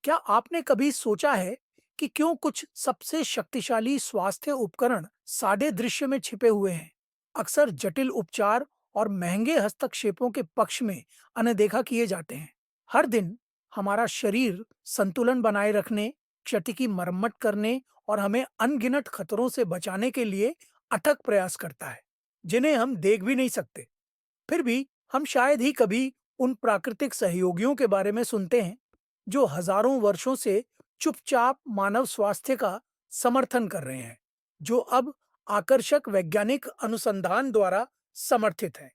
क्या आपने कभी सोचा है कि क्यों कुछ सबसे शक्तिशाली स्वास्थ्य उपकरण सादे दृश्य में छिपे हुए हैं, अक्सर जटिल उपचार और महंगे हस्तक्षेपों के पक्ष में अनदेखा किए जाते हैं। हर दिन हमारा शरीर संतुलन बनाए रखने, क्षति की मरम्मत करने और हमें अनगिनत खतरों से बचाने के लिए अथक प्रयास करता है, जिन्हें हम देख भी नहीं सकते। फिर भी हम शायद ही कभी उन प्राकृतिक सहयोगियों के बारे में सुनते हैं जो हजारों वर्षों से चुपचाप मानव स्वास्थ्य का समर्थन कर रहे हैं, जो अब आकर्षक वैज्ञानिक अनुसंधान द्वारा समर्थित है।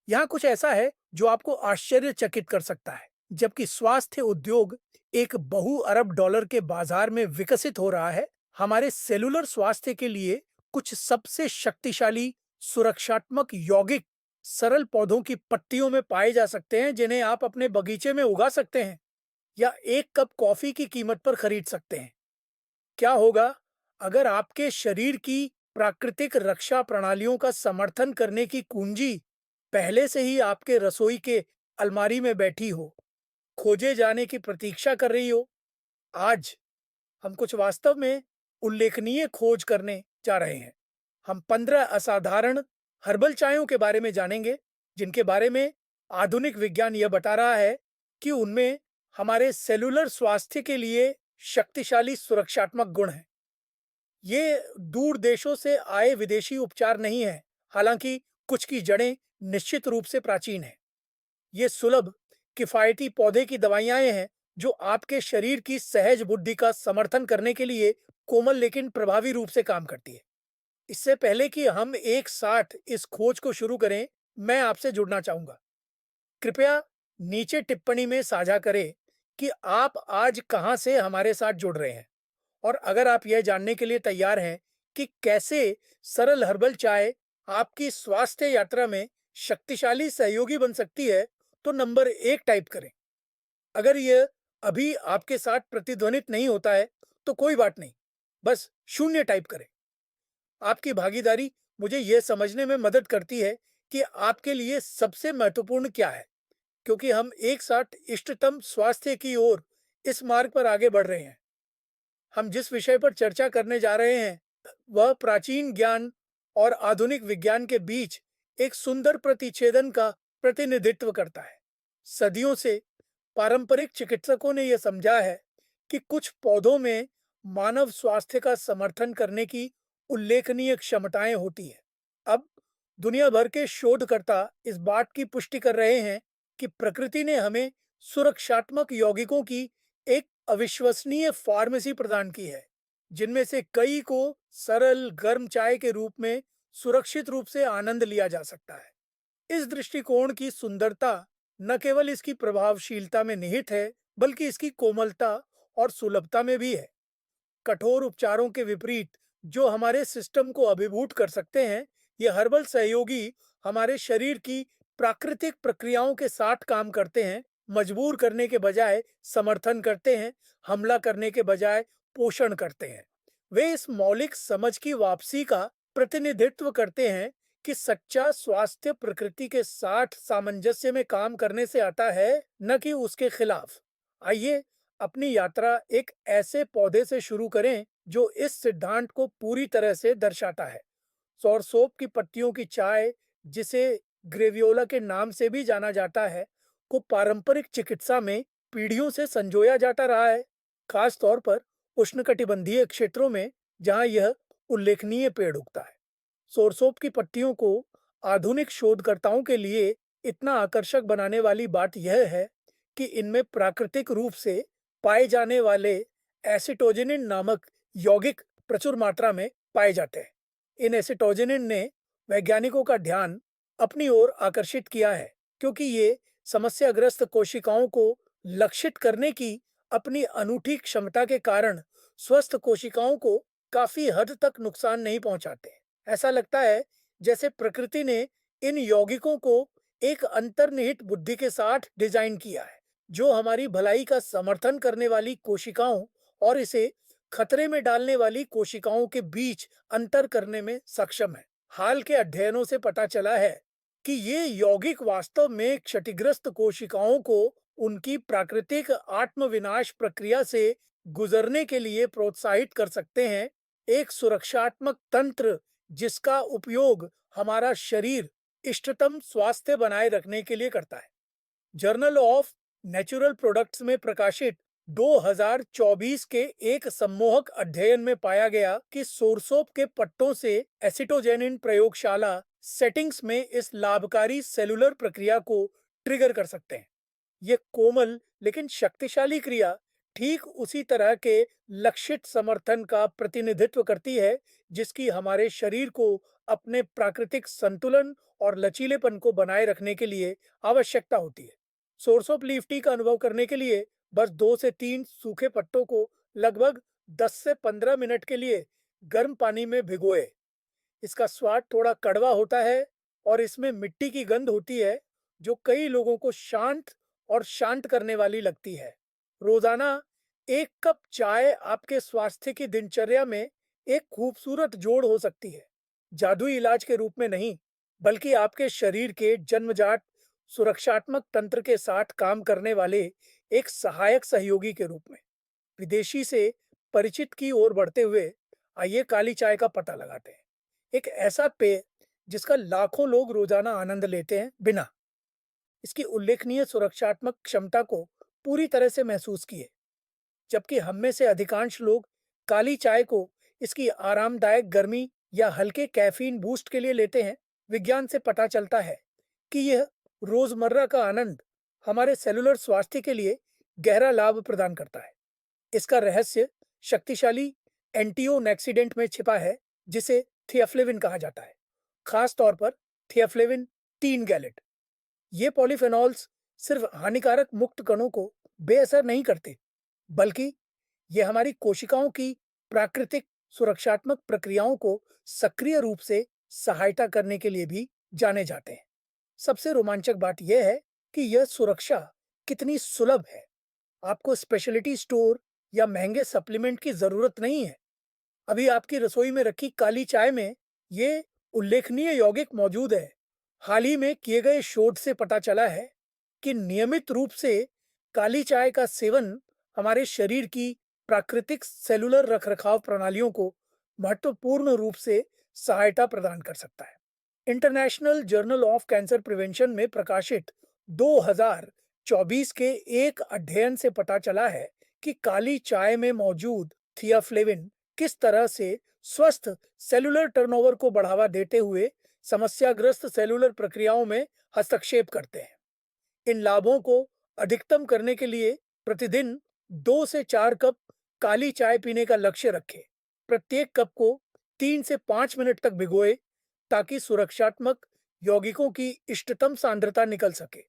यहाँ कुछ ऐसा है जो आपको आश्चर्यचकित कर सकता है। जबकि स्वास्थ्य उद्योग एक बहु अरब डॉलर के बाजार में विकसित हो रहा है, हमारे सेलुलर स्वास्थ्य के लिए कुछ सबसे शक्तिशाली सुरक्षात्मक यौगिक सरल पौधों की पत्तियों में पाए जा सकते हैं, जिन्हें आप अपने बगीचे में उगा सकते हैं या एक कप कॉफी की कीमत पर खरीद सकते हैं। क्या होगा अगर आपके शरीर की प्राकृतिक रक्षा प्रणालियों का समर्थन करने की कुंजी पहले से ही आपके रसोई के अलमारी में बैठी हो, खोजे जाने की प्रतीक्षा कर रही हो? आज हम कुछ वास्तव में उल्लेखनीय खोज करने जा रहे हैं। हम 15 असाधारण हर्बल चायों के बारे में जानेंगे, जिनके बारे में आधुनिक विज्ञान यह बता रहा है कि उनमें हमारे सेलुलर स्वास्थ्य के लिए शक्तिशाली सुरक्षात्मक गुण हैं। ये दूर देशों से आए विदेशी उपचार नहीं है, हालांकि कुछ की जड़ें निश्चित रूप से प्राचीन हैं। ये सुलभ, किफायती पौधे की दवाइयाँ हैं जो आपके शरीर की सहज बुद्धि का समर्थन करने के लिए कोमल लेकिन प्रभावी रूप से काम करती है। इससे पहले कि हम एक साथ इस खोज को शुरू करें, मैं आपसे जुड़ना चाहूंगा। कृपया नीचे टिप्पणी में साझा करें कि आप आज कहां से हमारे साथ जुड़ रहे हैं, और अगर आप यह जानने के लिए तैयार हैं कि कैसे सरल हर्बल चाय आपकी स्वास्थ्य यात्रा में शक्तिशाली सहयोगी बन सकती है, तो नंबर 1 टाइप करें। अगर यह अभी आपके साथ प्रतिध्वनित नहीं होता है, तो कोई बात नहीं, बस 0 टाइप करें। आपकी भागीदारी मुझे यह समझने में मदद करती है कि आपके लिए सबसे महत्वपूर्ण क्या है, क्योंकि हम एक साथ इष्टतम स्वास्थ्य की ओर इस मार्ग पर आगे बढ़ रहे हैं। हम जिस विषय पर चर्चा करने जा रहे हैं, वह प्राचीन ज्ञान और आधुनिक विज्ञान के बीच एक सुंदर प्रतिच्छेदन का प्रतिनिधित्व करता है। सदियों से पारंपरिक चिकित्सकों ने यह समझा है कि कुछ पौधों में मानव स्वास्थ्य का समर्थन करने की उल्लेखनीय क्षमताएं होती हैं। अब दुनिया भर के शोधकर्ता इस बात की पुष्टि कर रहे हैं कि प्रकृति ने हमें सुरक्षात्मक यौगिकों की एक अविश्वसनीय फार्मेसी प्रदान की है, जिनमें से कई को सरल गर्म चाय के रूप में सुरक्षित रूप से आनंद लिया जा सकता है। इस दृष्टिकोण की सुंदरता न केवल इसकी प्रभावशीलता में निहित है, बल्कि इसकी कोमलता और सुलभता में भी है। कठोर उपचारों के विपरीत जो हमारे सिस्टम को अभिभूत कर सकते हैं, ये हर्बल सहयोगी हमारे शरीर की प्राकृतिक प्रक्रियाओं के साथ काम करते हैं, मजबूर करने के बजाय समर्थन करते हैं, हमला करने के बजाय पोषण करते हैं। वे इस मौलिक समझ की वापसी का प्रतिनिधित्व करते हैं कि सच्चा स्वास्थ्य प्रकृति के साथ सामंजस्य में काम करने से आता है, न कि उसके खिलाफ। आइए अपनी यात्रा एक ऐसे पौधे से शुरू करें जो इस सिद्धांत को पूरी तरह से दर्शाता है। सौरसोप की पत्तियों की चाय, जिसे ग्रेवियोला के नाम से भी जाना जाता है, को पारंपरिक चिकित्सा में पीढ़ियों से संजोया जाता रहा है, खास तौर पर उष्णकटिबंधीय क्षेत्रों में जहां यह उल्लेखनीय पेड़ उगता है। सोरसोप की पत्तियों को आधुनिक शोधकर्ताओं के लिए इतना आकर्षक बनाने वाली बात यह है कि इनमें प्राकृतिक रूप से पाए जाने वाले एसिटोजिनिन नामक यौगिक प्रचुर मात्रा में पाए जाते हैं। इन एसिटोजिनिन ने वैज्ञानिकों का ध्यान अपनी ओर आकर्षित किया है, क्योंकि ये समस्याग्रस्त कोशिकाओं को लक्षित करने की अपनी अनूठी क्षमता के कारण स्वस्थ कोशिकाओं को काफी हद तक नुकसान नहीं पहुंचाते। ऐसा लगता है जैसे प्रकृति ने इन यौगिकों को एक अंतर्निहित बुद्धि के साथ डिजाइन किया है, जो हमारी भलाई का समर्थन करने वाली कोशिकाओं और इसे खतरे में डालने वाली कोशिकाओं के बीच अंतर करने में सक्षम है। हाल के अध्ययनों से पता चला है कि ये यौगिक वास्तव में क्षतिग्रस्त कोशिकाओं को उनकी प्राकृतिक आत्मविनाश प्रक्रिया से गुजरने के लिए प्रोत्साहित कर सकते हैं। एक सुरक्षात्मक तंत्र जिसका उपयोग हमारा शरीर इष्टतम स्वास्थ्य बनाए रखने के लिए करता है। जर्नल ऑफ नेचुरल प्रोडक्ट्स में प्रकाशित 2024 के एक सम्मोहक अध्ययन में पाया गया कि सोरसोप के पत्तों से एसिटोजेनिन प्रयोगशाला सेटिंग्स में इस लाभकारी सेलुलर प्रक्रिया को ट्रिगर कर सकते हैं। ये कोमल लेकिन शक्तिशाली क्रिया ठीक उसी तरह के लक्षित समर्थन का प्रतिनिधित्व करती है जिसकी हमारे शरीर को अपने प्राकृतिक संतुलन और लचीलेपन को बनाए रखने के लिए आवश्यकता होती है। सोर्स ऑफ लीफ टी का अनुभव करने के लिए बस 2 से 3 सूखे पत्तों को लगभग 10 से 15 मिनट के लिए गर्म पानी में भिगोए। इसका स्वाद थोड़ा कड़वा होता है और इसमें मिट्टी की गंध होती है जो कई लोगों को शांत और शांत करने वाली लगती है। रोजाना 1 कप चाय आपके स्वास्थ्य की दिनचर्या में एक खूबसूरत जोड़ हो सकती है। जादुई इलाज के रूप में नहीं, बल्कि आपके शरीर के जन्मजात सुरक्षात्मक तंत्र के साथ काम करने वाले एक सहायक सहयोगी के रूप में। विदेशी से परिचित की ओर बढ़ते हुए आइए काली चाय का पता लगाते हैं। एक ऐसा पेय जिसका लाखों लोग रोजाना आनंद लेते हैं बिना इसकी उल्लेखनीय सुरक्षात्मक क्षमता को पूरी तरह से महसूस किए। जबकि हम में से अधिकांश लोग काली चाय को इसकी आरामदायक गर्मी या हल्के कैफीन बूस्ट के लिए लेते हैं, विज्ञान से पता चलता है कि यह रोजमर्रा का आनंद हमारे सेलुलर स्वास्थ्य के लिए गहरा लाभ प्रदान करता है। इसका रहस्य शक्तिशाली एंटीओक्सीडेंट में छिपा है जिसे थियाफ्लेविन कहा जाता है, खास तौर पर थियाफ्लेविन 3 गैलेट। ये पॉलीफेनॉल्स सिर्फ हानिकारक मुक्त कणों को बेअसर नहीं करते, बल्कि ये हमारी कोशिकाओं की प्राकृतिक सुरक्षात्मक प्रक्रियाओं को सक्रिय रूप से सहायता करने के लिए भी जाने जाते हैं। सबसे रोमांचक बात यह है कि यह सुरक्षा कितनी सुलभ है। आपको स्पेशलिटी स्टोर या महंगे सप्लीमेंट की जरूरत नहीं है। अभी आपकी रसोई में रखी काली चाय में ये उल्लेखनीय यौगिक मौजूद है। हाल ही में किए गए शोध से पता चला है कि नियमित रूप से काली चाय का सेवन हमारे शरीर की प्राकृतिक सेलुलर रखरखाव प्रणालियों को महत्वपूर्ण रूप से सहायता प्रदान कर सकता है। International journal of cancer prevention में प्रकाशित 2024 के एक अध्ययन से पता चला है कि काली चाय में मौजूद थियाफ्लेविन किस तरह से स्वस्थ सेलुलर टर्नओवर को बढ़ावा देते हुए समस्याग्रस्त सेलुलर प्रक्रियाओं में हस्तक्षेप करते हैं। इन लाभों को अधिकतम करने के लिए प्रतिदिन 2 से 4 कप काली चाय पीने का लक्ष्य रखें। प्रत्येक कप को 3 से 5 मिनट तक भिगोए ताकि सुरक्षात्मक यौगिकों की इष्टतम सांद्रता निकल सके।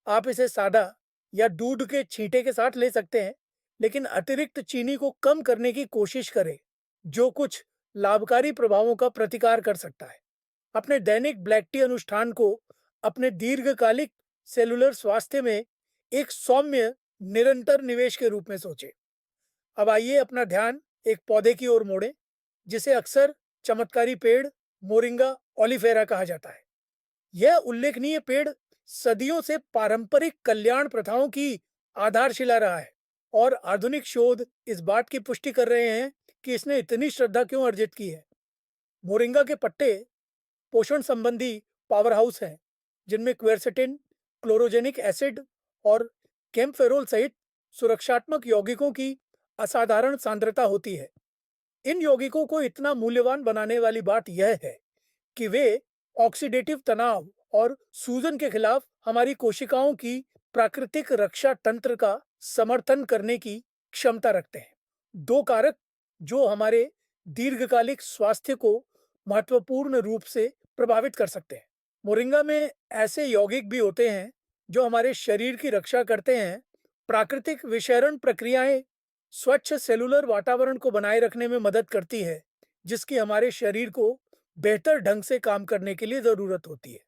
आप इसे सादा या दूध के छींटे के साथ ले सकते हैं, लेकिन अतिरिक्त चीनी को कम करने की कोशिश करें, जो कुछ लाभकारी प्रभावों का प्रतिकार कर सकता है। अपने दैनिक ब्लैक टी अनुष्ठान को अपने दीर्घकालिक सेलुलर स्वास्थ्य में एक सौम्य निरंतर निवेश के रूप में सोचें। अब आइए अपना ध्यान एक पौधे की ओर मोड़ें जिसे अक्सर चमत्कारी पेड़ मोरिंगा ओलिफेरा कहा जाता है। यह उल्लेखनीय पेड़ सदियों से पारंपरिक कल्याण प्रथाओं की आधारशिला रहा है और आधुनिक शोध इस बात की पुष्टि कर रहे हैं कि इसने इतनी श्रद्धा क्यों अर्जित की है। मोरिंगा के पत्ते पोषण संबंधी पावरहाउस हैं जिनमें क्वेरसेटिन, क्लोरोजेनिक एसिड और कैम्फेरोल सहित सुरक्षात्मक यौगिकों की असाधारण सांद्रता होती है। इन यौगिकों को इतना मूल्यवान बनाने वाली बात यह है कि वे ऑक्सीडेटिव तनाव और सूजन के खिलाफ हमारी कोशिकाओं की प्राकृतिक रक्षा तंत्र का समर्थन करने की क्षमता रखते हैं। 2 कारक जो हमारे दीर्घकालिक स्वास्थ्य को महत्वपूर्ण रूप से प्रभावित कर सकते हैं। मोरिंगा में ऐसे यौगिक भी होते हैं जो हमारे शरीर की रक्षा करते हैं। प्राकृतिक विषैरण प्रक्रियाएं स्वच्छ सेलुलर वातावरण को बनाए रखने में मदद करती है, जिसकी हमारे शरीर को बेहतर ढंग से काम करने के लिए जरूरत होती है।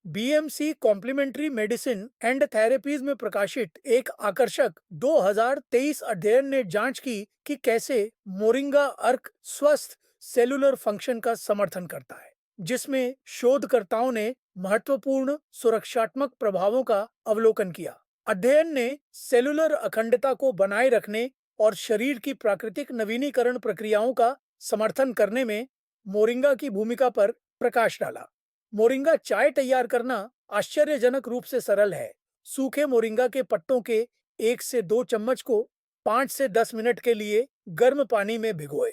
BMC complementary medicine and therapies में प्रकाशित एक आकर्षक 2023 अध्ययन ने जांच की कि कैसे मोरिंगा अर्क स्वस्थ सेलुलर फंक्शन का समर्थन करता है, जिसमें शोधकर्ताओं ने महत्वपूर्ण सुरक्षात्मक प्रभावों का अवलोकन किया। अध्ययन ने सेलुलर अखंडता को बनाए रखने और शरीर की प्राकृतिक नवीनीकरण प्रक्रियाओं का समर्थन करने में मोरिंगा की भूमिका पर प्रकाश डाला। मोरिंगा चाय तैयार करना आश्चर्यजनक रूप से सरल है। सूखे मोरिंगा के पत्तों के 1 से 2 चम्मच को 5 से 10 मिनट के लिए गर्म पानी में भिगोए।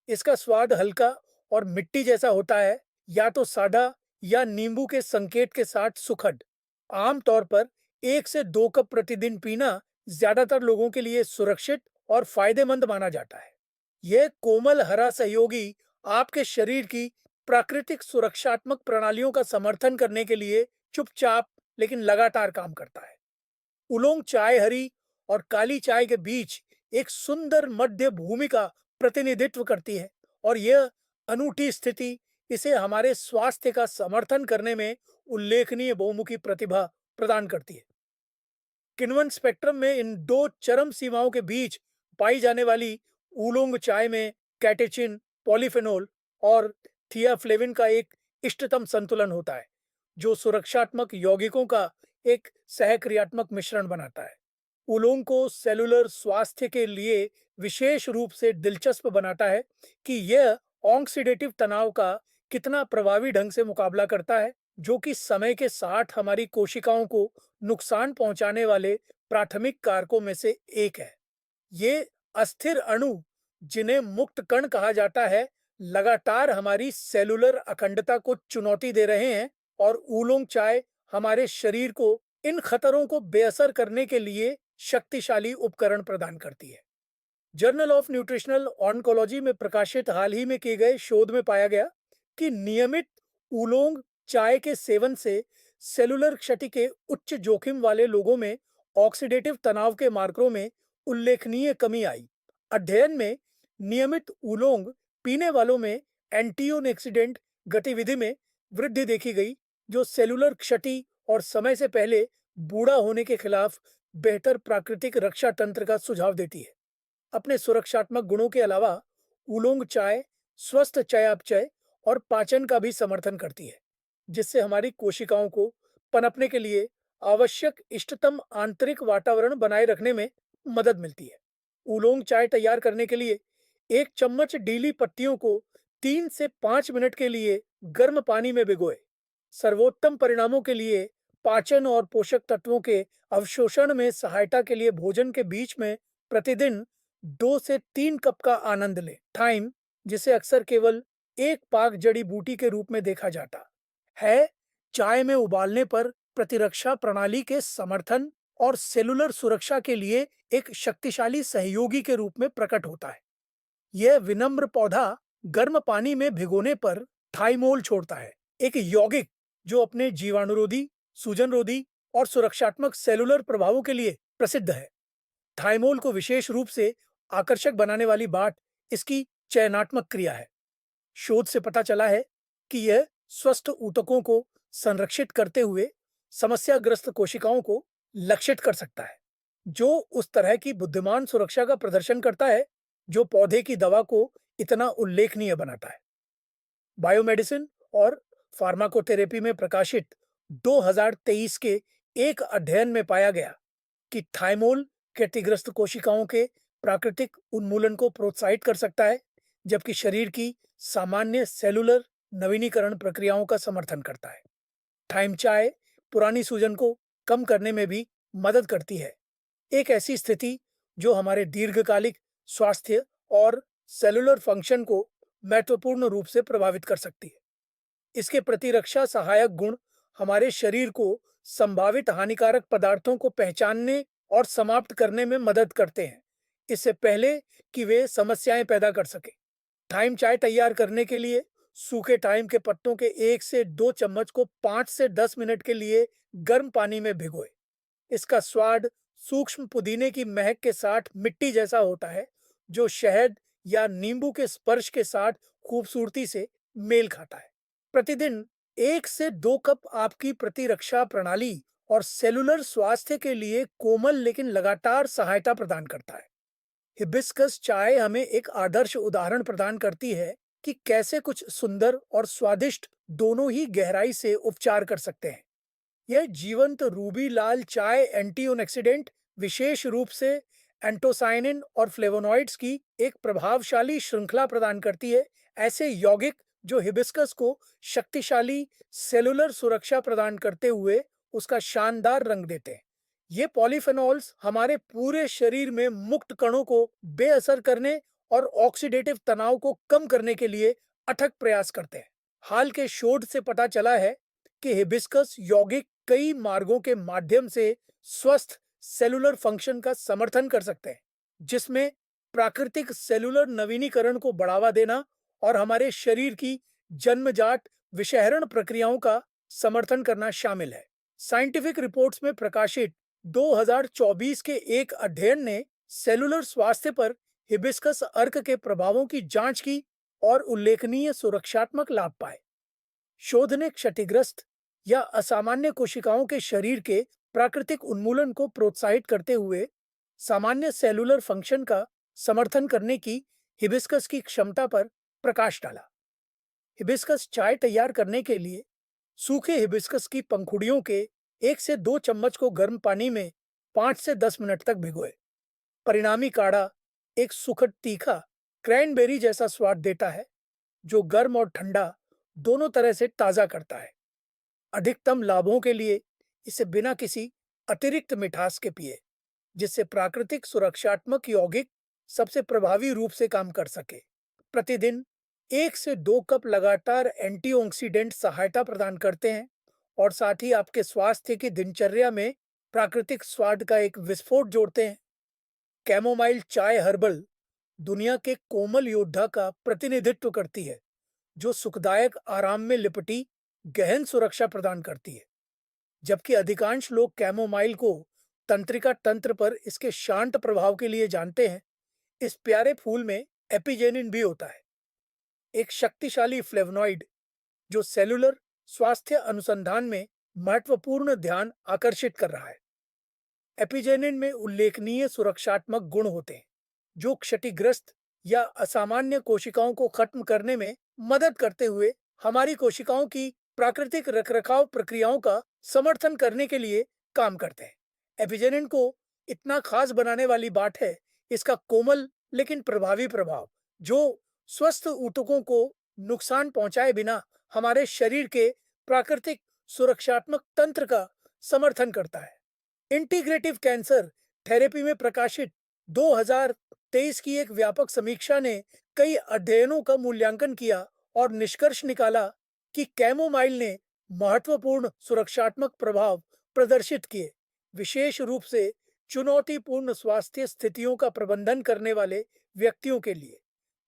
इसका स्वाद हल्का और मिट्टी जैसा होता है, या तो सादा या नींबू के संकेत के साथ सुखद। आमतौर पर 1 से 2 कप प्रतिदिन पीना ज्यादातर लोगों के लिए सुरक्षित और फायदेमंद माना जाता है। यह कोमल हरा सहयोगी आपके शरीर की प्राकृतिक सुरक्षात्मक प्रणालियों का समर्थन करने के लिए चुपचाप लेकिन लगातार काम करता है। उलोंग चाय हरी और काली चाय के बीच एक सुंदर मध्य भूमि का प्रतिनिधित्व करती है, और यह अनूठी स्थिति इसे हमारे स्वास्थ्य का समर्थन करने में उल्लेखनीय बहुमुखी प्रतिभा प्रदान करती है। किण्वन स्पेक्ट्रम में इन दो चरम सीमाओं के बीच पाई जाने वाली उलोंग चाय में कैटेचिन, पॉलीफेनोल और थियाफ्लेविन का एक इष्टतम संतुलन होता है, जो सुरक्षात्मक यौगिकों का एक सहक्रियात्मक मिश्रण बनाता है। उलोंग को सेलुलर स्वास्थ्य के लिए विशेष रूप से दिलचस्प बनाता है कि यह ऑक्सीडेटिव तनाव का कितना प्रभावी ढंग से मुकाबला करता है, जो कि समय के साथ हमारी कोशिकाओं को नुकसान पहुंचाने वाले प्राथमिक कारकों में से एक है। ये अस्थिर अणु, जिन्हें मुक्त कण कहा जाता है, लगातार हमारी सेलुलर अखंडता को चुनौती दे रहे हैं, और उलोंग चाय हमारे शरीर को इन खतरों को बेअसर करने के लिए शक्तिशाली उपकरण प्रदान करती है। जर्नल ऑफ न्यूट्रिशनल ऑन्कोलॉजी में प्रकाशित हाल ही में किए गए शोध में पाया गया कि नियमित उलोंग चाय के सेवन से सेलुलर क्षति के उच्च जोखिम वाले लोगों में ऑक्सीडेटिव तनाव के मार्करों में उल्लेखनीय कमी आई। अध्ययन में नियमित उलोंग पीने वालों में एंटीऑक्सीडेंट गतिविधि में वृद्धि देखी गई, जो सेलुलर क्षति और समय से पहले बूढ़ा होने के खिलाफ बेहतर प्राकृतिक रक्षा तंत्र का सुझाव देती है। अपने सुरक्षात्मक गुणों के अलावा उलोंग चाय स्वस्थ चयापचय और पाचन का भी समर्थन करती है, जिससे हमारी कोशिकाओं को पनपने के लिए आवश्यक इष्टतम आंतरिक वातावरण बनाए रखने में मदद मिलती है। उलोंग चाय तैयार करने के लिए 1 चम्मच डीली पत्तियों को 3 से 5 मिनट के लिए गर्म पानी में भिगोए। सर्वोत्तम परिणामों के लिए पाचन और पोषक तत्वों के अवशोषण में सहायता के लिए भोजन के बीच में प्रतिदिन 2 से 3 कप का आनंद लें। थाइम, जिसे अक्सर केवल एक पाक जड़ी बूटी के रूप में देखा जाता है, चाय में उबालने पर प्रतिरक्षा प्रणाली के समर्थन और सेलुलर सुरक्षा के लिए एक शक्तिशाली सहयोगी के रूप में प्रकट होता है। यह विनम्र पौधा गर्म पानी में भिगोने पर थाइमोल छोड़ता है, एक यौगिक जो अपने जीवाणुरोधी, सूजनरोधी और सुरक्षात्मक सेलुलर प्रभावों के लिए प्रसिद्ध है। थाइमोल को विशेष रूप से आकर्षक बनाने वाली बात इसकी चयनात्मक क्रिया है। शोध से पता चला है कि यह स्वस्थ ऊतकों को संरक्षित करते हुए समस्याग्रस्त कोशिकाओं को लक्षित कर सकता है, जो उस तरह की बुद्धिमान सुरक्षा का प्रदर्शन करता है जो पौधे की दवा को इतना उल्लेखनीय बनाता है। बायोमेडिसिन और फार्माकोथेरेपी में प्रकाशित 2023 के एक अध्ययन में पाया गया कि थाइमोल क्षतिग्रस्त कोशिकाओं के प्राकृतिक उन्मूलन को प्रोत्साहित कर सकता है, जबकि शरीर की सामान्य सेलुलर नवीनीकरण प्रक्रियाओं का समर्थन करता है। थाइम चाय पुरानी सूजन को कम करने में भी मदद करती है, एक ऐसी स्थिति जो हमारे दीर्घकालिक स्वास्थ्य और सेलुलर फंक्शन को महत्वपूर्ण रूप से प्रभावित कर सकती है। इसके प्रतिरक्षा सहायक गुण हमारे शरीर को संभावित हानिकारक पदार्थों को पहचानने और समाप्त करने में मदद करते हैं, इससे पहले कि वे समस्याएं पैदा कर सकें। थाइम चाय तैयार करने के लिए सूखे थाइम के पत्तों के 1 से 2 चम्मच को 5 से 10 मिनट के लिए गर्म पानी में भिगोए। इसका स्वाद सूक्ष्म पुदीने की महक के साथ मिट्टी जैसा होता है, जो शहद या नींबू के स्पर्श के साथ खूबसूरती से मेल खाता है। प्रतिदिन 1 से 2 कप आपकी प्रतिरक्षा प्रणाली और सेलुलर स्वास्थ्य के लिए कोमल लेकिन लगातार सहायता प्रदान करता है। हिबिस्कस चाय हमें एक आदर्श उदाहरण प्रदान करती है कि कैसे कुछ सुंदर और स्वादिष्ट दोनों ही गहराई से उपचार कर सकते हैं। यह जीवंत रूबी लाल चाय एंटीऑक्सीडेंट, विशेष रूप से एंटोसायनिन और फ्लेवोनॉइड्स की एक प्रभावशाली श्रृंखला प्रदान करती है। ऐसे यौगिक जो हिबिस्कस को शक्तिशाली सेलुलर सुरक्षा प्रदान करते हुए उसका शानदार रंग देते हैं। ये पॉलीफेनॉल्स हमारे पूरे शरीर में मुक्त कणों को बेअसर करने और ऑक्सीडेटिव तनाव को कम करने के लिए अथक प्रयास करते हैं। हाल के शोध से पता चला है कि हिबिस्कस यौगिक कई मार्गों के माध्यम से स्वस्थ सेलुलर फंक्शन का समर्थन कर सकते हैं, जिसमें प्राकृतिक सेलुलर नवीनीकरण को बढ़ावा देना और हमारे शरीर की जन्मजात विषहरण प्रक्रियाओं का समर्थन करना शामिल है। साइंटिफिक रिपोर्ट्स में प्रकाशित 2024 के एक अध्ययन ने सेलुलर स्वास्थ्य पर हिबिस्कस अर्क के प्रभावों की जांच की और उल्लेखनीय सुरक्षात्मक लाभ पाए। शोध ने क्षतिग्रस्त या असामान्य कोशिकाओं के शरीर के प्राकृतिक उन्मूलन को प्रोत्साहित करते हुए सामान्य सेलुलर फंक्शन का समर्थन करने की हिबिस्कस की क्षमता पर प्रकाश डाला। हिबिस्कस चाय तैयार करने के लिए सूखे हिबिस्कस की पंखुड़ियों के 1 से 2 चम्मच को गर्म पानी में 5 से 10 मिनट तक भिगोए। परिणामी काढ़ा एक सुखद तीखा क्रैनबेरी जैसा स्वाद देता है, जो गर्म और ठंडा दोनों तरह से ताज़ा करता है। अधिकतम लाभों के लिए इसे बिना किसी अतिरिक्त मिठास के पिए, जिससे प्राकृतिक सुरक्षात्मक यौगिक सबसे प्रभावी रूप से काम कर सके। प्रतिदिन 1 से 2 कप लगातार एंटीऑक्सीडेंट सहायता प्रदान करते हैं और साथ ही आपके स्वास्थ्य की दिनचर्या में प्राकृतिक स्वाद का एक विस्फोट जोड़ते हैं। कैमोमाइल चाय हर्बल दुनिया के कोमल योद्धा का प्रतिनिधित्व करती है, जो सुखदायक आराम में लिपटी गहन सुरक्षा प्रदान करती है। जबकि अधिकांश लोग कैमोमाइल को तंत्रिका तंत्र पर इसके शांत प्रभाव के लिए जानते हैं, इस प्यारे फूल में एपिजेनिन भी होता है, एक शक्तिशाली फ्लेवोनॉइड जो सेलुलर स्वास्थ्य अनुसंधान में महत्वपूर्ण ध्यान आकर्षित कर रहा है। एपिजेनिन में उल्लेखनीय सुरक्षात्मक गुण होते हैं, जो क्षतिग्रस्त या असामान्य कोशिकाओं को खत्म करने में मदद करते हुए हमारी कोशिकाओं की प्राकृतिक रखरखाव प्रक्रियाओं का समर्थन करने के लिए काम करते हैं। एपिजेनिन को इतना खास बनाने वाली बात है इसका कोमल लेकिन प्रभावी प्रभाव, जो स्वस्थ ऊतकों को नुकसान पहुंचाए बिना हमारे शरीर के प्राकृतिक सुरक्षात्मक तंत्र का समर्थन करता है। इंटीग्रेटिव कैंसर थेरेपी में प्रकाशित 2023 की एक व्यापक समीक्षा ने कई अध्ययनों का मूल्यांकन किया और निष्कर्ष निकाला कि कैमोमाइल ने महत्वपूर्ण सुरक्षात्मक प्रभाव प्रदर्शित किए, विशेष रूप से चुनौतीपूर्ण स्वास्थ्य स्थितियों का प्रबंधन करने वाले व्यक्तियों के लिए।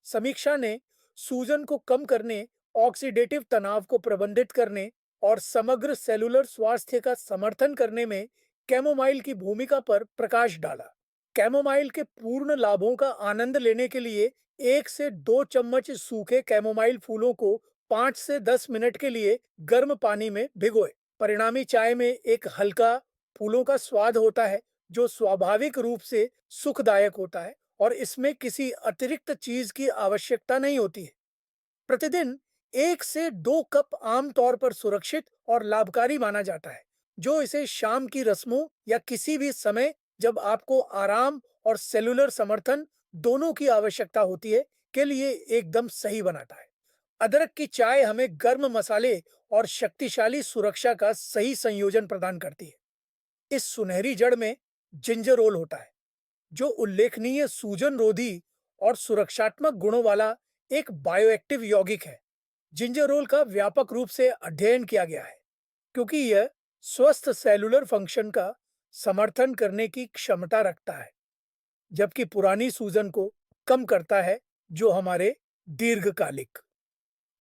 समीक्षा ने सूजन को कम करने, ऑक्सीडेटिव तनाव को प्रबंधित करने और समग्र सेलुलर स्वास्थ्य का समर्थन करने में कैमोमाइल की भूमिका पर प्रकाश डाला। कैमोमाइल के पूर्ण लाभों का आनंद लेने के लिए 1 से 2 चम्मच सूखे कैमोमाइल फूलों को 5 से 10 मिनट के लिए गर्म पानी में भिगोए। परिणामी चाय में एक हल्का फूलों का स्वाद होता है, जो स्वाभाविक रूप से सुखदायक होता है और इसमें किसी अतिरिक्त चीज की आवश्यकता नहीं होती है। प्रतिदिन 1 से 2 कप आमतौर पर सुरक्षित और लाभकारी माना जाता है, जो इसे शाम की रस्मों या किसी भी समय जब आपको आराम और सेलुलर समर्थन दोनों की आवश्यकता होती है के लिए एकदम सही बनाता है। अदरक की चाय हमें गर्म मसाले और शक्तिशाली सुरक्षा का सही संयोजन प्रदान करती है। इस सुनहरी जड़ में जिंजरोल होता है, जो उल्लेखनीय सूजन रोधी और सुरक्षात्मक गुणों वाला एक बायोएक्टिव यौगिक है। जिंजरोल का व्यापक रूप से अध्ययन किया गया है, क्योंकि यह स्वस्थ सेलुलर फंक्शन का समर्थन करने की क्षमता रखता है, जबकि पुरानी सूजन को कम करता है, जो हमारे दीर्घकालिक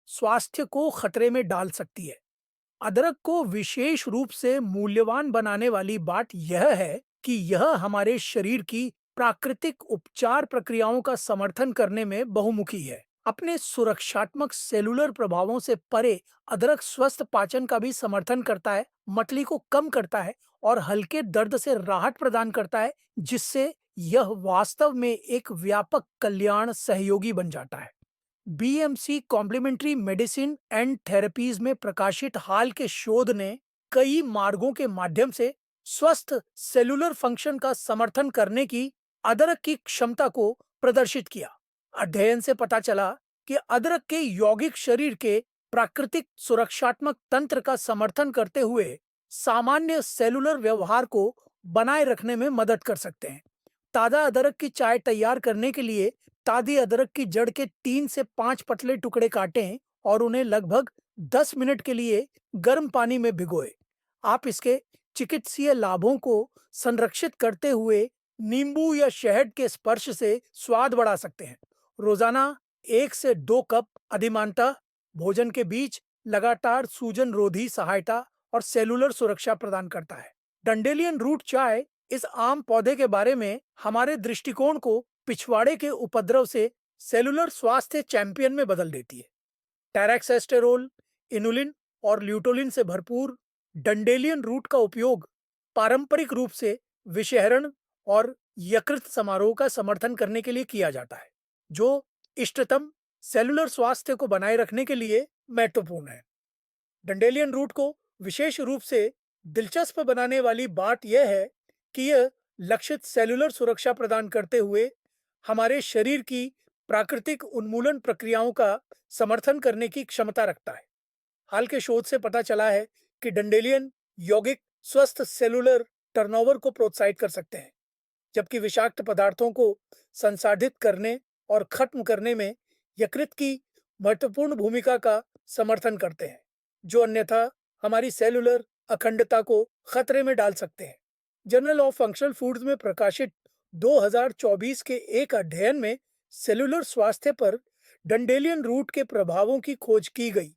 स्वास्थ्य को खतरे में डाल सकती है। अदरक को विशेष रूप से मूल्यवान बनाने वाली बात यह है कि यह हमारे शरीर की प्राकृतिक उपचार प्रक्रियाओं का समर्थन करने में बहुमुखी है। अपने सुरक्षात्मक सेलुलर प्रभावों से परे, अदरक स्वस्थ पाचन का भी समर्थन करता है, मतली को कम करता है और हल्के दर्द से राहत प्रदान करता है, जिससे यह वास्तव में एक व्यापक कल्याण सहयोगी बन जाता है। BMC complementary medicine and therapies में प्रकाशित हाल के शोध ने कई मार्गों के माध्यम से स्वस्थ सेलुलर फंक्शन का समर्थन करने की अदरक की क्षमता को प्रदर्शित किया। अध्ययन से पता चला कि अदरक के यौगिक शरीर के प्राकृतिक सुरक्षात्मक तंत्र का समर्थन करते हुए सामान्य सेलुलर व्यवहार को बनाए रखने में मदद कर सकते हैं। ताज़ा अदरक की चाय तैयार करने के लिए ताज़ी अदरक की जड़ के 3 से 5 पतले टुकड़े काटें और उन्हें लगभग 10 मिनट के लिए गर्म पानी में भिगोए। आप इसके चिकित्सीय लाभों को संरक्षित करते हुए नींबू या शहद के स्पर्श से स्वाद बढ़ा सकते हैं। रोजाना 1 से 2 कप अधिमानतः भोजन के बीच लगातार सूजन रोधी सहायता और सेलुलर सुरक्षा प्रदान करता है। डंडेलियन रूट चाय इस आम पौधे के बारे में हमारे दृष्टिकोण को पिछवाड़े के उपद्रव से सेलुलर स्वास्थ्य चैंपियन में बदल देती है। टैरेक्सेस्टेरोल, इनुलिन और ल्यूटोलिन से भरपूर डंडेलियन रूट का उपयोग पारंपरिक रूप से विषहरण और यकृत समारोह का समर्थन करने के लिए किया जाता है, जो इष्टतम सेलुलर स्वास्थ्य को बनाए रखने के लिए महत्वपूर्ण है। डंडेलियन रूट को विशेष रूप से दिलचस्प बनाने वाली बात यह है कि यह लक्षित सेलुलर सुरक्षा प्रदान करते हुए हमारे शरीर की प्राकृतिक उन्मूलन प्रक्रियाओं का समर्थन करने की क्षमता रखता है। हाल के शोध से पता चला है कि डंडेलियन यौगिक स्वस्थ सेलुलर टर्नओवर को प्रोत्साहित कर सकते हैं, जबकि विषाक्त पदार्थों को संसाधित करने और खत्म करने में यकृत की महत्वपूर्ण भूमिका का समर्थन करते हैं, जो अन्यथा हमारी सेलुलर अखंडता को खतरे में डाल सकते हैं। जर्नल ऑफ फंक्शनल फूड्स में प्रकाशित 2024 के एक अध्ययन में सेलुलर स्वास्थ्य पर डंडेलियन रूट के प्रभावों की खोज की गई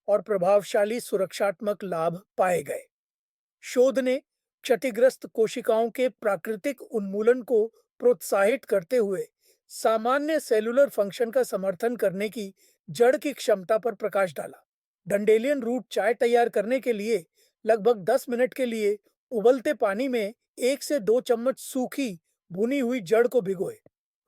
और प्रभावशाली सुरक्षात्मक लाभ पाए गए। शोध ने क्षतिग्रस्त कोशिकाओं के प्राकृतिक उन्मूलन को प्रोत्साहित करते हुए सामान्य सेलुलर फंक्शन का समर्थन करने की जड़ की क्षमता पर प्रकाश डाला। डंडेलियन रूट चाय तैयार करने के लिए लगभग 10 मिनट के लिए उबलते पानी में 1 से 2 चम्मच सूखी भुनी हुई जड़ को भिगोए।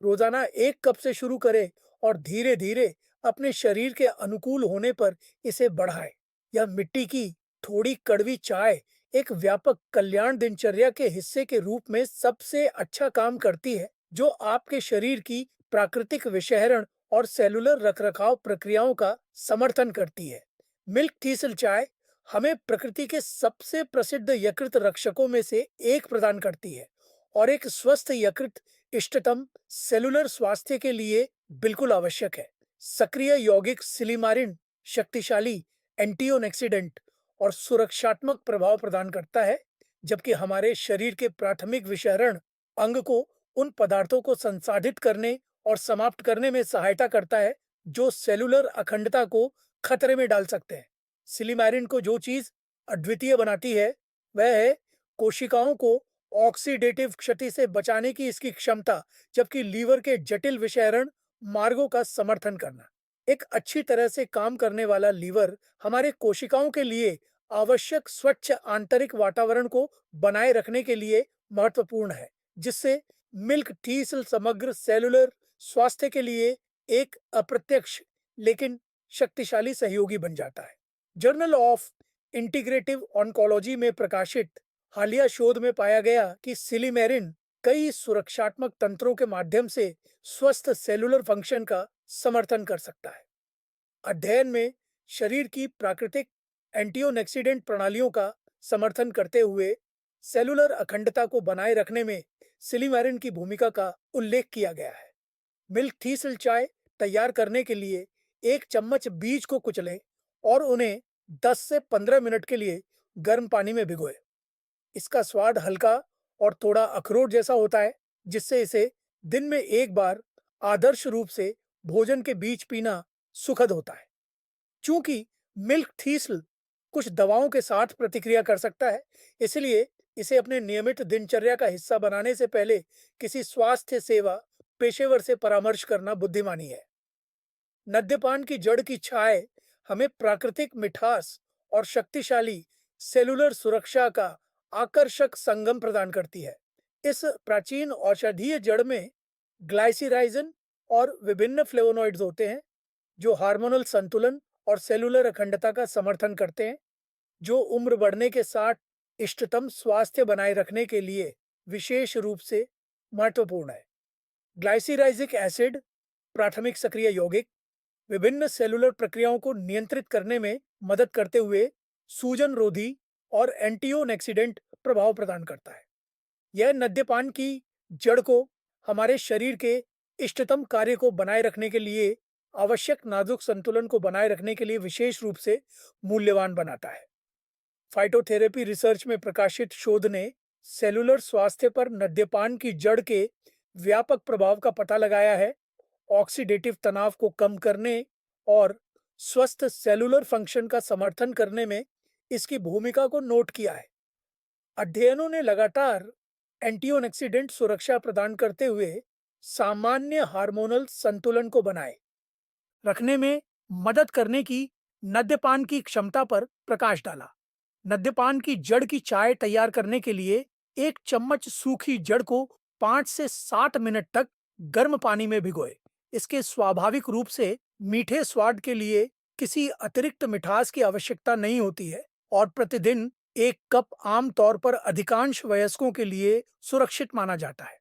रोजाना 1 कप से शुरू करें और धीरे धीरे अपने शरीर के अनुकूल होने पर इसे बढ़ाएं। यह मिट्टी की थोड़ी कड़वी चाय एक व्यापक कल्याण दिनचर्या के हिस्से के रूप में सबसे अच्छा काम करती है, जो आपके शरीर की प्राकृतिक विषहरण और सेलुलर रखरखाव प्रक्रियाओं का समर्थन करती है। मिल्क थीसल चाय हमें प्रकृति के सबसे प्रसिद्ध यकृत रक्षकों में से एक प्रदान करती है और एक स्वस्थ यकृत इष्टतम सेलुलर स्वास्थ्य के लिए बिल्कुल आवश्यक है। सक्रिय यौगिक सिलीमारिन शक्तिशाली एंटीऑक्सीडेंट और सुरक्षात्मक प्रभाव प्रदान करता है, जबकि हमारे शरीर के प्राथमिक विषहरण अंग को उन पदार्थों को संसाधित करने और समाप्त करने में सहायता करता है जो सेलुलर अखंडता को खतरे में डाल सकते हैं। सिलीमारिन को जो चीज अद्वितीय बनाती है वह है कोशिकाओं को ऑक्सीडेटिव क्षति से बचाने की इसकी क्षमता, जबकि लीवर के जटिल विषहरण मार्गों का समर्थन करना। एक अच्छी तरह से काम करने वाला लीवर हमारे कोशिकाओं के लिए आवश्यक स्वच्छ आंतरिक वातावरण को बनाए रखने के लिए महत्वपूर्ण है, जिससे मिल्क थीसल समग्र सेलुलर स्वास्थ्य के लिए एक अप्रत्यक्ष लेकिन शक्तिशाली सहयोगी बन जाता है। जर्नल ऑफ इंटीग्रेटिव ऑन्कोलॉजी में प्रकाशित हालिया शोध में पाया गया कि सिलीमेरिन कई सुरक्षात्मक तंत्रों के माध्यम से स्वस्थ सेलुलर फंक्शन का समर्थन कर सकता है। अध्ययन में शरीर की प्राकृतिक एंटीऑक्सीडेंट प्रणालियों का समर्थन करते हुए सेलुलर अखंडता को बनाए रखने में सिलीमेरिन की भूमिका का उल्लेख किया गया है। मिल्क थीसल चाय तैयार करने के लिए 1 चम्मच बीज को कुचलें और उन्हें 10 से 15 मिनट के लिए गर्म पानी में भिगोएं। इसका स्वाद हल्का और थोड़ा अखरोट जैसा होता है, जिससे इसे दिन में एक बार आदर्श रूप से भोजन के बीच पीना सुखद होता है। चूंकि मिल्क थीसल कुछ दवाओं के साथ प्रतिक्रिया कर सकता है, इसलिए इसे अपने नियमित दिनचर्या का हिस्सा बनाने से पहले किसी स्वास्थ्य सेवा पेशेवर से परामर्श करना बुद्धिमानी है। नद्यपान की जड़ की छाय हमें प्राकृतिक मिठास और शक्तिशाली सेलुलर सुरक्षा का आकर्षक संगम प्रदान करती है। इस प्राचीन औषधीय जड़ में ग्लाइसिराइजन और विभिन्न फ्लेवोनॉइड्स होते हैं, जो हार्मोनल संतुलन और सेलुलर अखंडता का समर्थन करते हैं। जो उम्र बढ़ने के साथ इष्टतम स्वास्थ्य बनाए रखने के लिए विशेष रूप से महत्वपूर्ण है। ग्लाइसिराइजिक एसिड, प्राथमिक सक्रिय यौगिक, विभिन्न सेलुलर प्रक्रियाओं को नियंत्रित करने में मदद करते हुए सूजन रोधी और एंटीओक्सीडेंट प्रभाव प्रदान करता है। यह मद्यपान की जड़ को हमारे शरीर के इष्टतम कार्य को बनाए रखने के लिए आवश्यक नाजुक संतुलन को बनाए रखने के लिए विशेष रूप से मूल्यवान बनाता है। फाइटोथेरेपी रिसर्च में प्रकाशित शोध ने सेलुलर स्वास्थ्य पर मद्यपान की जड़ के व्यापक प्रभाव का पता लगाया है। ऑक्सीडेटिव तनाव को कम करने और स्वस्थ सेलुलर फंक्शन का समर्थन करने में इसकी भूमिका को नोट किया है। अध्ययनों ने लगातार एंटीऑक्सीडेंट सुरक्षा प्रदान करते हुए सामान्य हार्मोनल संतुलन को बनाए रखने में मदद करने की मद्यपान की क्षमता पर प्रकाश डाला। मद्यपान की जड़ की चाय तैयार करने के लिए एक चम्मच सूखी जड़ को 5 से 7 मिनट तक गर्म पानी में भिगोए। इसके स्वाभाविक रूप से मीठे स्वाद के लिए किसी अतिरिक्त मिठास की आवश्यकता नहीं होती है और प्रतिदिन 1 कप आमतौर पर अधिकांश वयस्कों के लिए सुरक्षित माना जाता है।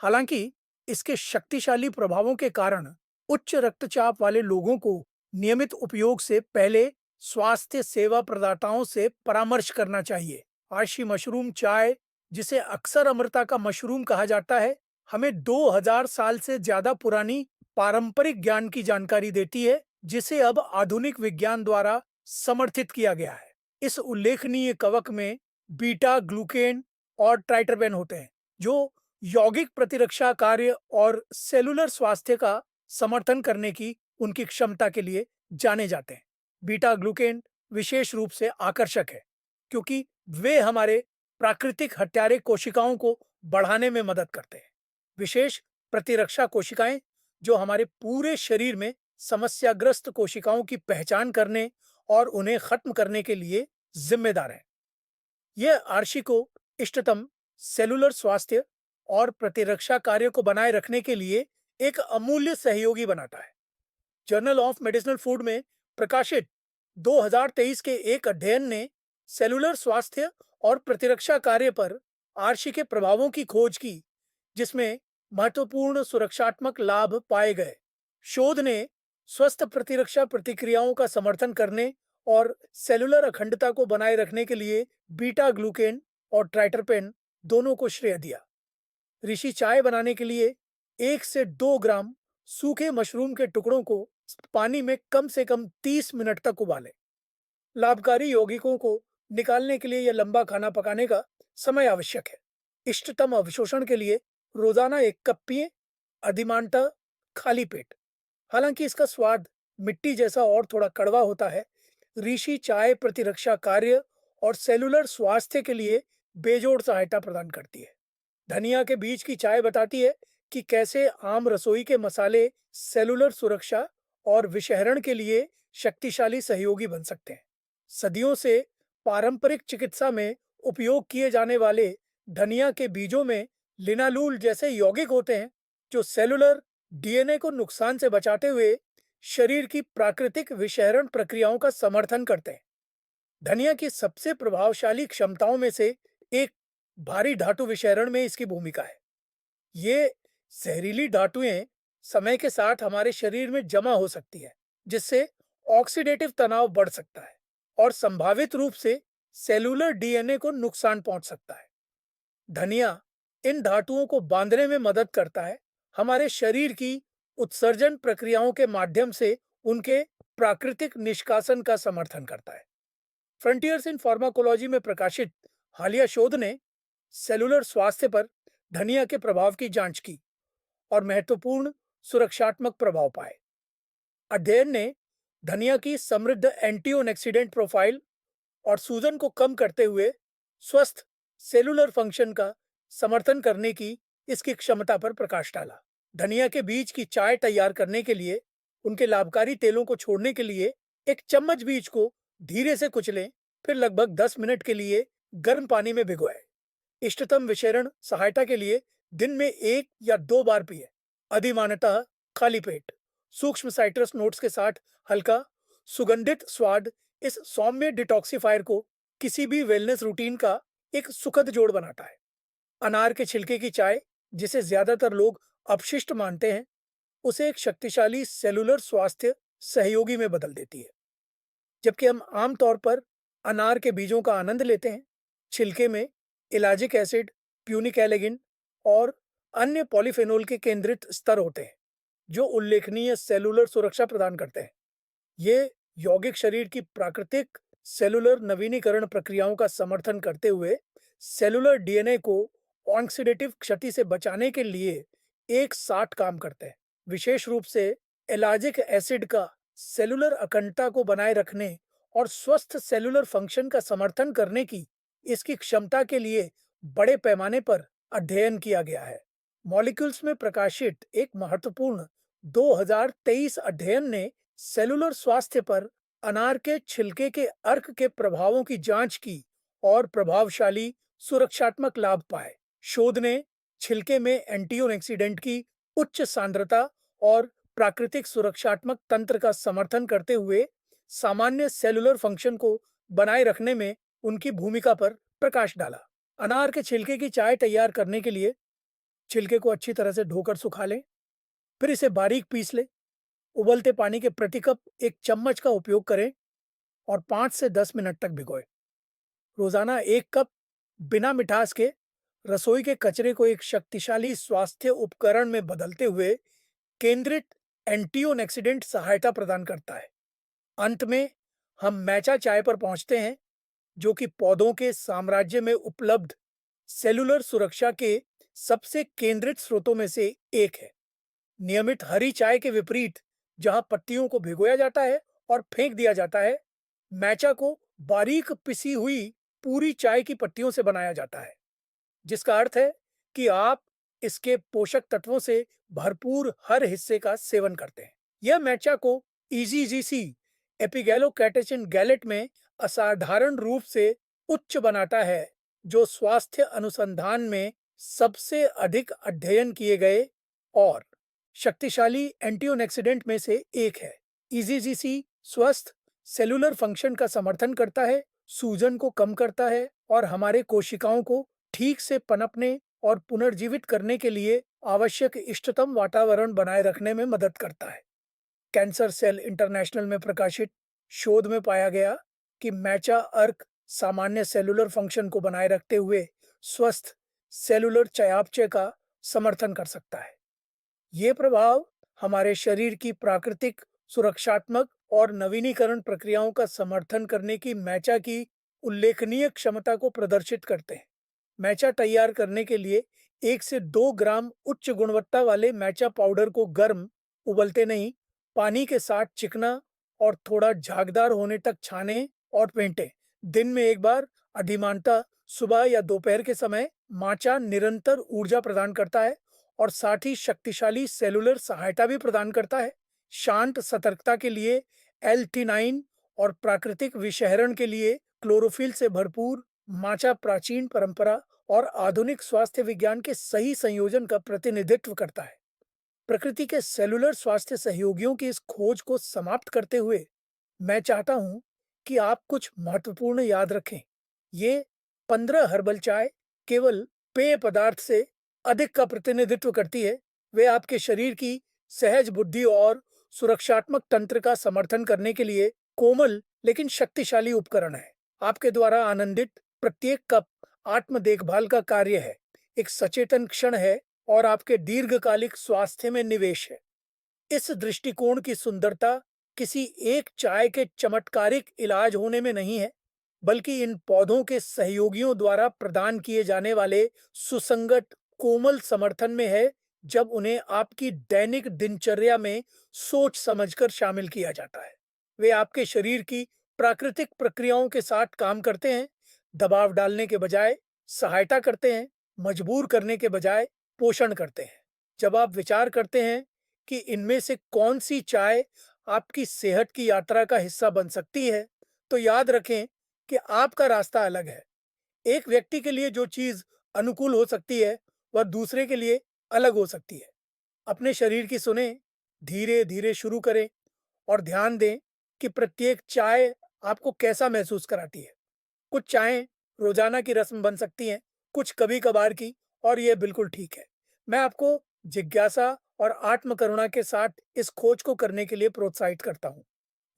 हालांकि इसके शक्तिशाली प्रभावों के कारण उच्च रक्तचाप वाले लोगों को नियमित उपयोग से पहले स्वास्थ्य सेवा प्रदाताओं से परामर्श करना चाहिए। आशी मशरूम चाय, जिसे अक्सर अमृता का मशरूम कहा जाता है, हमें 2000 साल से ज्यादा पुरानी पारंपरिक ज्ञान की जानकारी देती है, जिसे अब आधुनिक विज्ञान द्वारा समर्थित किया गया है। इस उल्लेखनीय कवक में बीटा ग्लूकेन और ट्राइटरपेन होते हैं, जो यौगिक प्रतिरक्षा कार्य और सेलुलर स्वास्थ्य का समर्थन करने की उनकी क्षमता के लिए जाने जाते हैं। बीटा ग्लूकेन विशेष रूप से आकर्षक है क्योंकि वे हमारे प्राकृतिक हत्यारे कोशिकाओं को बढ़ाने में मदद करते हैं। विशेष प्रतिरक्षा कोशिकाएं जो हमारे पूरे शरीर में समस्याग्रस्त कोशिकाओं की पहचान करने और उन्हें खत्म करने के लिए जिम्मेदार हैं। यह आर्शी को इष्टतम सेलुलर स्वास्थ्य और प्रतिरक्षा कार्य को बनाए रखने के लिए एक अमूल्य सहयोगी बनाता है। जर्नल ऑफ मेडिसिनल फूड में प्रकाशित 2023 के एक अध्ययन ने सेलुलर स्वास्थ्य और प्रतिरक्षा कार्य पर आर्शी के प्रभावों की खोज की, जिसमें महत्वपूर्ण सुरक्षात्मक लाभ पाए गए। शोध ने स्वस्थ प्रतिरक्षा प्रतिक्रियाओं का समर्थन करने और सेलुलर अखंडता को बनाए रखने के लिए बीटा ग्लूकेन और ट्राइटरपेन दोनों को श्रेय दिया। ऋषि चाय बनाने के लिए 1 से 2 ग्राम सूखे मशरूम के टुकड़ों को पानी में कम से कम 30 मिनट तक उबालें। लाभकारी यौगिकों को निकालने के लिए यह लंबा खाना पकाने का समय आवश्यक है। इष्टतम अवशोषण के लिए रोजाना 1 कप पिएं, अधिमानतः खाली पेट। हालांकि इसका स्वाद मिट्टी जैसा और थोड़ा कड़वा होता है, ऋषि चाय प्रतिरक्षा कार्य और सेलुलर स्वास्थ्य के लिए बेजोड़ सहायता प्रदान करती है। धनिया के बीज की चाय बताती है कि कैसे आम रसोई के मसाले सेलुलर सुरक्षा और विषहरण के लिए शक्तिशाली सहयोगी बन सकते हैं। सदियों से पारंपरिक चिकित्सा में उपयोग किए जाने वाले धनिया के बीजों में लिनालूल जैसे यौगिक होते हैं, जो सेलुलर डीएनए को नुकसान से बचाते हुए शरीर की प्राकृतिक विषहरण प्रक्रियाओं का समर्थन करते हैं। धनिया की सबसे प्रभावशाली क्षमताओं में से एक भारी धातु विषहरण में इसकी भूमिका है। ये जहरीली धातुएं समय के साथ हमारे शरीर में जमा हो सकती है, जिससे ऑक्सीडेटिव तनाव बढ़ सकता है और संभावित रूप से सेलुलर डीएनए को नुकसान पहुंच सकता है। धनिया इन धातुओं को बांधने में मदद करता है, हमारे शरीर की उत्सर्जन प्रक्रियाओं के माध्यम से उनके प्राकृतिक निष्कासन का समर्थन करता है। फ्रंटियर्स इन फार्माकोलॉजी में प्रकाशित हालिया शोध ने सेलुलर स्वास्थ्य पर धनिया के प्रभाव की जांच की और महत्वपूर्ण सुरक्षात्मक प्रभाव पाए। अध्ययन ने धनिया की समृद्ध एंटीऑक्सीडेंट प्रोफाइल और सूजन को कम करते हुए स्वस्थ सेलुलर फंक्शन का समर्थन करने की इसकी क्षमता पर प्रकाश डाला। धनिया के बीज की चाय तैयार करने के लिए उनके लाभकारी तेलों को छोड़ने के लिए 1 चम्मच बीज को धीरे से कुचलें, फिर लगभग 10 मिनट के लिए गर्म पानी में भिगोएं। इष्टतम विषहरण सहायता के लिए दिन में 1 या 2 बार पिए, अधिमानतः खाली पेट। सूक्ष्म साइट्रस नोट्स के साथ हल्का सुगंधित स्वाद इस सौम्य डिटॉक्सिफायर को किसी भी वेलनेस रूटीन का एक सुखद जोड़ बनाता है। अनार के छिलके की चाय, जिसे ज्यादातर लोग अपशिष्ट मानते हैं, उसे एक शक्तिशाली सेलुलर स्वास्थ्य सहयोगी में बदल देती है। जबकि हम आमतौर पर अनार के बीजों का आनंद लेते हैं, छिलके में इलाजिक एसिड, प्यूनिक एलेगिन और अन्य पॉलीफेनोल के केंद्रित स्तर होते हैं, जो उल्लेखनीय सेलुलर सुरक्षा प्रदान करते हैं। ये यौगिक शरीर की प्राकृतिक सेलुलर नवीनीकरण प्रक्रियाओं का समर्थन करते हुए सेलुलर डीएनए को ऑक्सीडेटिव क्षति से बचाने के लिए एक साथ काम करते हैं। विशेष रूप से एलाजिक एसिड का सेलुलर अखंडता को बनाए रखने और स्वस्थ सेलुलर फंक्शन का समर्थन करने की इसकी क्षमता के लिए बड़े पैमाने पर अध्ययन किया गया है। मॉलिक्यूल्स में प्रकाशित एक महत्वपूर्ण 2023 अध्ययन ने सेलुलर स्वास्थ्य पर अनार के छिलके के अर्क के प्रभावों की जांच की और प्रभावशाली सुरक्षात्मक लाभ पाए। शोध ने छिलके में एंटीऑक्सीडेंट की उच्च सांद्रता और प्राकृतिक सुरक्षात्मक तंत्र का समर्थन करते हुए सामान्य सेलुलर फंक्शन को बनाए रखने में उनकी भूमिका पर प्रकाश डाला। अनार के छिलके की चाय तैयार करने के लिए छिलके को अच्छी तरह से धोकर सुखा लें, फिर इसे बारीक पीस लें। उबलते पानी के प्रति कप एक चम्मच का उपयोग करें और 5 से 10 मिनट तक भिगोएं। रोजाना 1 कप बिना मिठास के रसोई के कचरे को एक शक्तिशाली स्वास्थ्य उपकरण में बदलते हुए केंद्रित एंटीऑक्सीडेंट सहायता प्रदान करता है। अंत में हम मैचा चाय पर पहुंचते हैं, जो कि पौधों के साम्राज्य में उपलब्ध सेलुलर सुरक्षा के सबसे केंद्रित स्रोतों में से एक है। नियमित हरी चाय के विपरीत, जहां पत्तियों को भिगोया जाता है और फेंक दिया जाता है, मैचा को बारीक पिसी हुई पूरी चाय की पत्तियों से बनाया जाता है, जिसका अर्थ है कि आप इसके पोषक तत्वों से भरपूर हर हिस्से का सेवन करते हैं। यह मैचा को ईजीजीसी एपिगैलोकैटेचिन गैलेट में असाधारण रूप से उच्च बनाता है, जो स्वास्थ्य अनुसंधान में सबसे अधिक अध्ययन किए गए और शक्तिशाली एंटीऑक्सीडेंट में से एक है। ईजीजीसी स्वस्थ सेलुलर फंक्शन का समर्थन करता है, सूजन को कम करता है और हमारे कोशिकाओं को ठीक से पनपने और पुनर्जीवित करने के लिए आवश्यक इष्टतम वातावरण बनाए रखने में मदद करता है। कैंसर सेल इंटरनेशनल में प्रकाशित शोध में पाया गया कि मैचा अर्क सामान्य सेलुलर फंक्शन को बनाए रखते हुए स्वस्थ सेलुलर चयापचय का समर्थन कर सकता है। ये प्रभाव हमारे शरीर की प्राकृतिक सुरक्षात्मक और नवीनीकरण प्रक्रियाओं का समर्थन करने की मैचा की उल्लेखनीय क्षमता को प्रदर्शित करते हैं। मैचा तैयार करने के लिए 1 से 2 ग्राम उच्च गुणवत्ता वाले मैचा पाउडर को गर्म, उबलते नहीं, पानी के साथ चिकना और थोड़ा झागदार होने तक छानें और फेंटें। दिन में एक बार, अधिमानतः सुबह या दोपहर के समय। माचा निरंतर ऊर्जा प्रदान करता है और साथ ही शक्तिशाली सेलुलर सहायता भी प्रदान करता है। शांत सतर्कता के लिए L-theanine और प्राकृतिक विषहरण के लिए क्लोरोफिल से भरपूर माचा प्राचीन परंपरा और आधुनिक स्वास्थ्य विज्ञान के सही संयोजन का प्रतिनिधित्व करता है। प्रकृति के सेलुलर स्वास्थ्य सहयोगियों की इस खोज को समाप्त करते हुए मैं चाहता हूं कि आप कुछ महत्वपूर्ण याद रखें। ये 15 हर्बल चाय केवल पेय पदार्थ से अधिक का प्रतिनिधित्व करती है। वे आपके शरीर की सहज बुद्धि और सुरक्षात्मक तंत्र का समर्थन करने के लिए कोमल लेकिन शक्तिशाली उपकरण है। आपके द्वारा आनंदित प्रत्येक कप आत्म देखभाल का कार्य है, एक सचेतन क्षण है और आपके दीर्घकालिक स्वास्थ्य में निवेश है। इस दृष्टिकोण की सुंदरता किसी एक चाय के चमत्कारिक इलाज होने में नहीं है, बल्कि इन पौधों के सहयोगियों द्वारा प्रदान किए जाने वाले सुसंगत कोमल समर्थन में है, जब उन्हें आपकी दैनिक दिनचर्या में सोच समझकर शामिल किया जाता है। वे आपके शरीर की प्राकृतिक प्रक्रियाओं के साथ काम करते हैं, दबाव डालने के बजाय सहायता करते हैं, मजबूर करने के बजाय पोषण करते हैं। जब आप विचार करते हैं कि इनमें से कौन सी चाय आपकी सेहत की यात्रा का हिस्सा बन सकती है, तो याद रखें कि आपका रास्ता अलग है। एक व्यक्ति के लिए जो चीज अनुकूल हो सकती है, वह दूसरे के लिए अलग हो सकती है। अपने शरीर की सुने, धीरे धीरे शुरू करें और ध्यान दें कि प्रत्येक चाय आपको कैसा महसूस कराती है? कुछ चाहें रोजाना की रस्म बन सकती हैं, कुछ कभी-कभार की, और यह बिल्कुल ठीक है। मैं आपको जिज्ञासा और आत्म-करुणा के साथ इस खोज को करने के लिए प्रोत्साहित करता हूँ।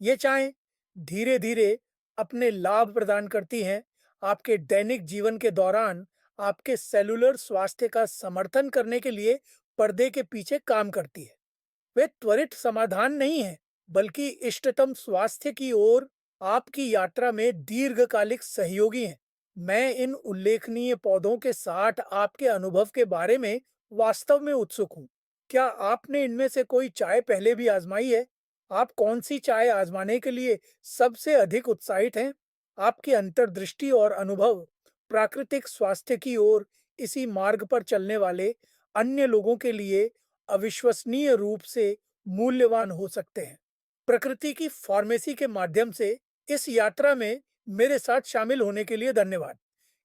ये चाहें धीरे-धीरे अपने लाभ प्रदान करती हैं, आपके दैनिक जीवन के दौरान आपके सेलुलर स्वास्थ्य का समर्थन करने के लिए पर्दे के पीछे काम करती है। वे त्वरित समाधान नहीं है, बल्कि इष्टतम स्वास्थ्य की ओर आपकी यात्रा में दीर्घकालिक सहयोगी हैं। मैं इन उल्लेखनीय पौधों के साथ आपके अनुभव के बारे में वास्तव में उत्सुक हूँ। क्या आपने इनमें से कोई चाय पहले भी आजमाई है? आप कौन सी चाय आजमाने के लिए सबसे अधिक उत्साहित हैं? आपकी अंतर्दृष्टि और अनुभव प्राकृतिक स्वास्थ्य की ओर इसी मार्ग पर चलने वाले अन्य लोगों के लिए अविश्वसनीय रूप से मूल्यवान हो सकते हैं। प्रकृति की फार्मेसी के माध्यम से इस यात्रा में मेरे साथ शामिल होने के लिए धन्यवाद।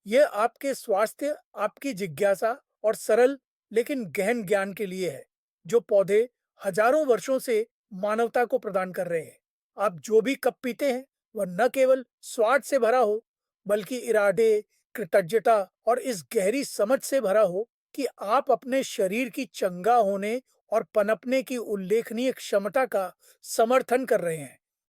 यह आपके स्वास्थ्य, आपकी जिज्ञासा और सरल लेकिन गहन ज्ञान के लिए है, जो पौधे हजारों वर्षों से मानवता को प्रदान कर रहे हैं। आप जो भी कप पीते हैं, वह न केवल स्वाद से भरा हो, बल्कि इरादे, कृतज्ञता और इस गहरी समझ से भरा हो कि आप अपने शरीर की चंगा होने और पनपने की उल्लेखनीय क्षमता का समर्थन कर रहे हैं।